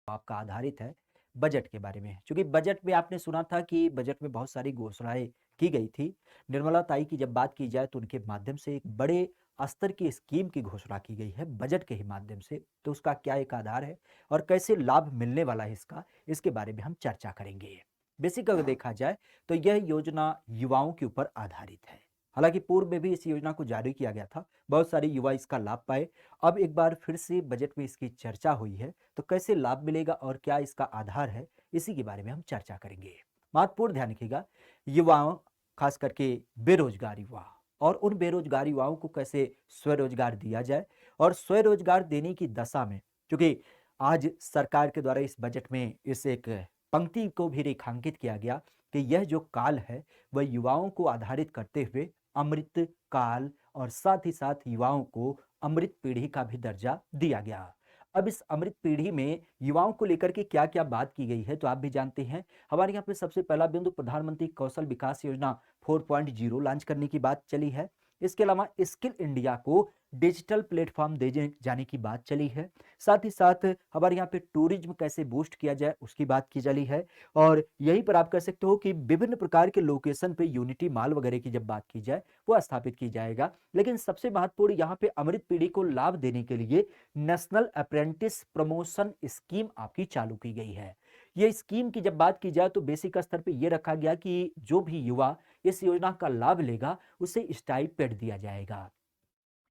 आपका आधारित है बजट के बारे में। चूँकि बजट में आपने सुना था कि बजट में बहुत सारी घोषणाएँ की गई थी। निर्मला ताई की जब बात की जाए तो उनके माध्यम से एक बड़े स्तर की स्कीम की घोषणा की गई है बजट के ही माध्यम से। तो उसका क्या एक आधार है और कैसे लाभ मिलने वाला है इसका, इसके बारे में हम चर्चा करेंगे। बेसिक अगर देखा जाए तो यह योजना युवाओं के ऊपर आधारित है। हालाँकि पूर्व में भी इस योजना को जारी किया गया था, बहुत सारे युवा इसका लाभ पाए। अब एक बार फिर से बजट में इसकी चर्चा हुई है, तो कैसे लाभ मिलेगा और क्या इसका आधार है, इसी के बारे में हम चर्चा करेंगे। महत्वपूर्ण ध्यान रखिएगा, युवाओं, खास करके बेरोजगार युवा, और उन बेरोजगार युवाओं को कैसे स्वरोजगार दिया जाए और स्वरोजगार देने की दशा में, क्योंकि आज सरकार के द्वारा इस बजट में इस एक पंक्ति को भी रेखांकित किया गया कि यह जो काल है वह युवाओं को आधारित करते हुए अमृत काल और साथ ही साथ युवाओं को अमृत पीढ़ी का भी दर्जा दिया गया। अब इस अमृत पीढ़ी में युवाओं को लेकर के क्या-क्या बात की गई है तो आप भी जानते हैं। हमारे यहाँ पे सबसे पहला बिंदु प्रधानमंत्री कौशल विकास योजना 4.0 लॉन्च करने की बात चली है। इसके अलावा स्किल इंडिया को डिजिटल प्लेटफॉर्म दे जाने की बात चली है। साथ ही साथ हमारे यहाँ पे टूरिज्म कैसे बूस्ट किया जाए उसकी बात की चली है। और यहीं पर आप कह सकते हो कि विभिन्न प्रकार के लोकेशन पे यूनिटी मॉल वगैरह की जब बात की जाए वो स्थापित की जाएगा। लेकिन सबसे महत्वपूर्ण यहाँ पे अमृत पीढ़ी को लाभ देने के लिए नेशनल अप्रेंटिस प्रमोशन स्कीम आपकी चालू की गई है। ये स्कीम की जब बात की जाए तो बेसिक स्तर पे ये रखा गया कि जो भी युवा इस योजना का लाभ लेगा उसे स्टाइपेंड दिया जाएगा।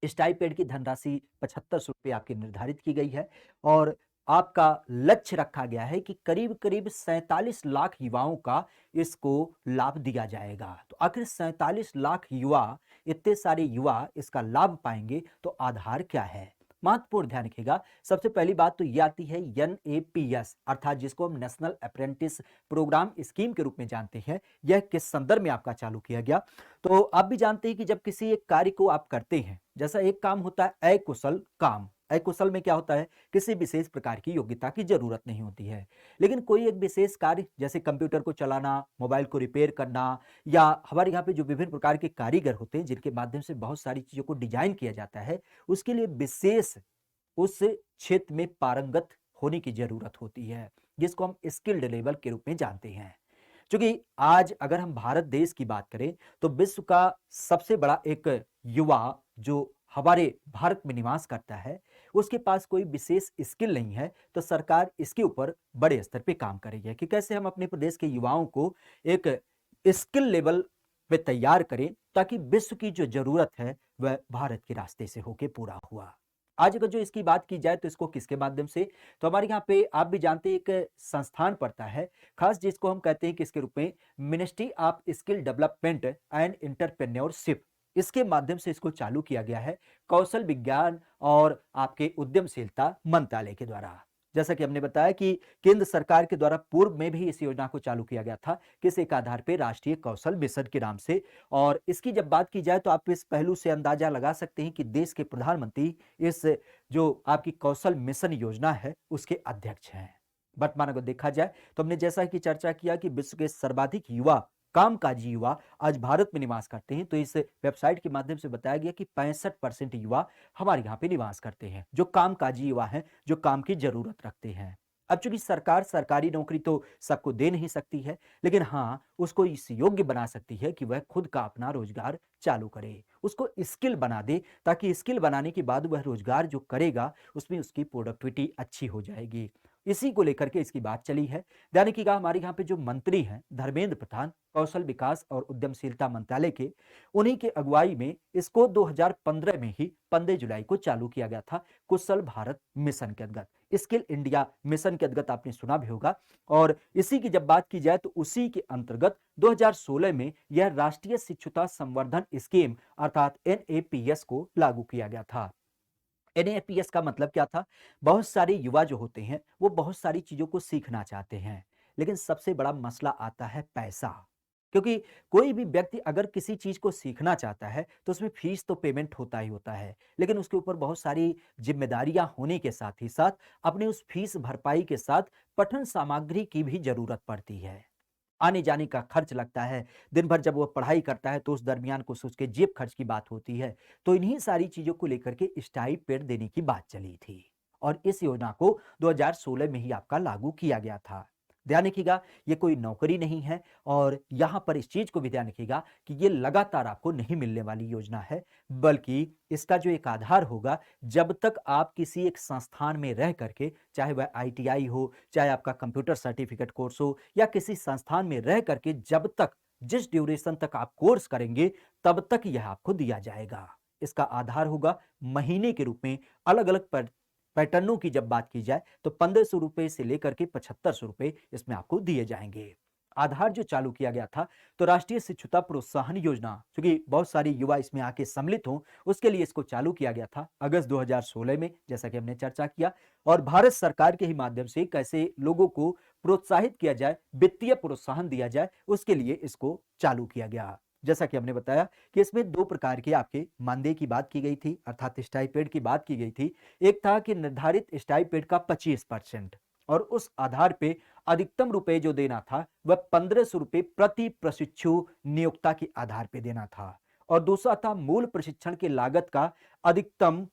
स्टाइपेंड की धनराशि 7500 रुपये आपकी निर्धारित की गई है और आपका लक्ष्य रखा गया है कि करीब-करीब 47 लाख युवाओं का इसको लाभ दिया जाएगा। तो आखिर 47 लाख युवा, इतने सारे युवा इसका लाभ पाएंगे तो आधार क्या है? महत्वपूर्ण ध्यान रखिएगा। सबसे पहली बात तो ये आती है एनएपीएस, अर्थात जिसको हम नेशनल अप्रेंटिस प्रोग्राम स्कीम के रूप में जानते हैं। यह किस संदर्भ में आपका चालू किया गया? तो आप भी जानते हैं कि जब किसी एक कार्य को आप करते हैं, जैसा एक काम होता है अकुशल काम। अकुशल में क्या होता है? किसी विशेष प्रकार की योग्यता की जरूरत नहीं होती है। लेकिन कोई एक विशेष कार्य जैसे कंप्यूटर को चलाना, मोबाइल को रिपेयर करना, या हमारे यहाँ पे जो विभिन्न प्रकार के कारीगर होते हैं जिनके माध्यम से बहुत सारी चीजों को डिजाइन किया जाता है, उसके लिए विशेष उस क्षेत्र में पारंगत होने की जरूरत होती है, जिसको हम स्किल्ड लेवल के रूप में जानते हैं। क्योंकि आज अगर हम भारत देश की बात करें तो विश्व का सबसे बड़ा एक युवा जो हमारे भारत में निवास करता है, उसके पास कोई विशेष स्किल नहीं है। तो सरकार इसके ऊपर बड़े स्तर पे काम कर रही है कि कैसे हम अपने प्रदेश के युवाओं को एक स्किल लेवल पे तैयार करें ताकि विश्व की जो जरूरत है वह भारत के रास्ते से होके पूरा हुआ। आज अगर जो इसकी बात की जाए तो इसको किसके माध्यम से, तो हमारे यहाँ पे आप भी जानते हैं एक संस्थान पड़ता है खास, जिसको हम कहते हैं किसके रूप में, ministry of skill development and entrepreneurship. इसके माध्यम से इसको चालू किया गया है कौशल विज्ञान और आपके उद्यमशीलता मंत्रालय के द्वारा। जैसा कि हमने बताया कि केंद्र सरकार के द्वारा पूर्व में भी इस योजना को चालू किया गया था, किस एक आधार पर, राष्ट्रीय कौशल मिशन के नाम से। और इसकी जब बात की जाए तो आप इस पहलू से अंदाजा लगा सकते हैं कि देश के प्रधानमंत्री इस जो आपकी कौशल मिशन योजना है उसके अध्यक्ष हैं। वर्तमान अगर देखा जाए तो हमने जैसा कि चर्चा किया कि विश्व के सर्वाधिक युवा, कामकाजी युवा आज भारत में निवास करते हैं। तो इस वेबसाइट के माध्यम से बताया गया कि 65% युवा हमारे यहाँ पे निवास करते हैं, जो कामकाजी युवा हैं, जो काम की जरूरत रखते हैं। अब चूंकि सरकार सरकारी नौकरी तो सबको दे नहीं सकती है, लेकिन हाँ उसको इस योग्य बना सकती है कि वह खुद का अपना रोजगार चालू करे, उसको स्किल बना दे, ताकि स्किल बनाने के बाद वह रोजगार जो करेगा उसमें उसकी प्रोडक्टिविटी अच्छी हो जाएगी। इसी को लेकर के इसकी बात चली है। ध्यान रखिएगा, हमारे यहाँ पे जो मंत्री हैं धर्मेंद्र प्रधान, कौशल विकास और उद्यमशीलता मंत्रालय के, उन्हीं के अगुवाई में इसको 2015 में ही 15 जुलाई को चालू किया गया था कुशल भारत मिशन के अंतर्गत। स्किल इंडिया मिशन के अंतर्गत आपने सुना भी होगा। और इसी की जब बात की जाए तो उसी के अंतर्गत 2016 में यह राष्ट्रीय शिक्षुता संवर्धन स्कीम अर्थात एनएपीएस को लागू किया गया था। एनएपीएस का मतलब क्या था? बहुत सारे युवा जो होते हैं वो बहुत सारी चीजों को सीखना चाहते हैं, लेकिन सबसे बड़ा मसला आता है पैसा। क्योंकि कोई भी व्यक्ति अगर किसी चीज को सीखना चाहता है तो उसमें फीस तो पेमेंट होता ही होता है, लेकिन उसके ऊपर बहुत सारी जिम्मेदारियां होने के साथ ही साथ अपने उस फीस भरपाई के साथ पठन सामग्री की भी जरूरत पड़ती है। आने जाने का खर्च लगता है। दिन भर जब वो पढ़ाई करता है तो उस दरमियान कुछ उसके जेब खर्च की बात होती है। तो इन्हीं सारी चीजों को लेकर के स्टाइपेंड देने की बात चली थी। और इस योजना को 2016 में ही आपका लागू किया गया था। ध्यान रखिएगा, ये कोई नौकरी नहीं है और यहाँ पर इस चीज को भी ध्यान रखिएगा कि ये लगातार आपको नहीं मिलने वाली योजना है, बल्कि इसका जो एक आधार होगा, जब तक आप किसी एक संस्थान में रह करके, चाहे वह आईटीआई हो, चाहे आपका कंप्यूटर सर्टिफिकेट कोर्स हो, या किसी संस्थान में रह करके जब तक, जिस ड्यूरेशन तक आप कोर्स करेंगे, तब तक यह आपको दिया जाएगा। इसका आधार होगा महीने के रूप में। अलग अलग पैटर्नों की जब बात की जाए तो 1500 रुपए से लेकर के 7500 रुपए इसमें आपको दिए जाएंगे। आधार जो चालू किया गया था, तो राष्ट्रीय शिक्षुता प्रोत्साहन योजना, क्योंकि बहुत सारे युवा इसमें आके सम्मिलित हों, उसके लिए इसको चालू किया गया था अगस्त 2016 में, जैसा कि हमने चर्चा किया। और भारत सरकार के ही माध्यम से कैसे लोगों को प्रोत्साहित किया जाए, वित्तीय प्रोत्साहन दिया जाए, उसके लिए इसको चालू किया गया। जैसा कि हमने बताया कि इसमें दो प्रकार के आपके मानदेय की बात की गई थी, अर्थात स्टाइपेंड की बात की गई थी। एक था कि निर्धारित स्टाइपेंड का 25% और उस आधार पे अधिकतम रुपए जो देना था वह 1500 रुपए प्रति प्रशिक्षु नियोक्ता के आधार पे देना था। और दूसरा था मूल प्रशिक्षण की लागत का अधिकतम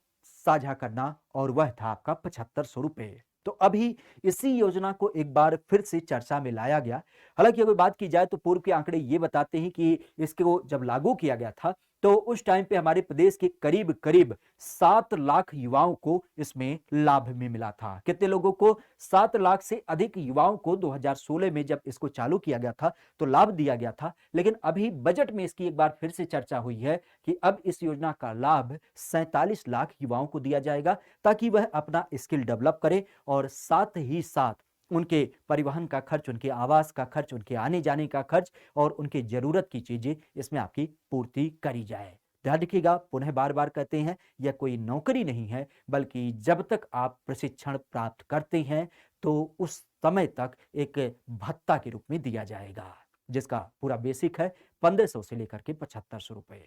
साझा करना, और वह था आपका 7500 रुपए। तो अभी इसी योजना को एक बार फिर से चर्चा में लाया गया। हालांकि अगर बात की जाए तो पूर्व के आंकड़े ये बताते हैं कि इसको जब लागू किया गया था तो उस टाइम पे हमारे प्रदेश के करीब करीब 7 लाख युवाओं को इसमें लाभ में मिला था। कितने लोगों को? 7 लाख से अधिक युवाओं को 2016 में जब इसको चालू किया गया था तो लाभ दिया गया था। लेकिन अभी बजट में इसकी एक बार फिर से चर्चा हुई है कि अब इस योजना का लाभ 47 लाख युवाओं को दिया जाएगा, ताकि वह अपना स्किल डेवलप करें और साथ ही साथ उनके परिवहन का खर्च, उनके आवास का खर्च, उनके आने जाने का खर्च और उनकी जरूरत की चीजें इसमें आपकी पूर्ति करी जाए। ध्यान रखिएगा, पुनः बार बार कहते हैं, यह कोई नौकरी नहीं है, बल्कि जब तक आप प्रशिक्षण प्राप्त करते हैं तो उस समय तक एक भत्ता के रूप में दिया जाएगा, जिसका पूरा बेसिक है 1500 से लेकर के 7500 रुपए,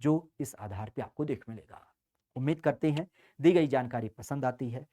जो इस आधार पे आपको देख मिलेगा। उम्मीद करते हैं दी गई जानकारी पसंद आती है।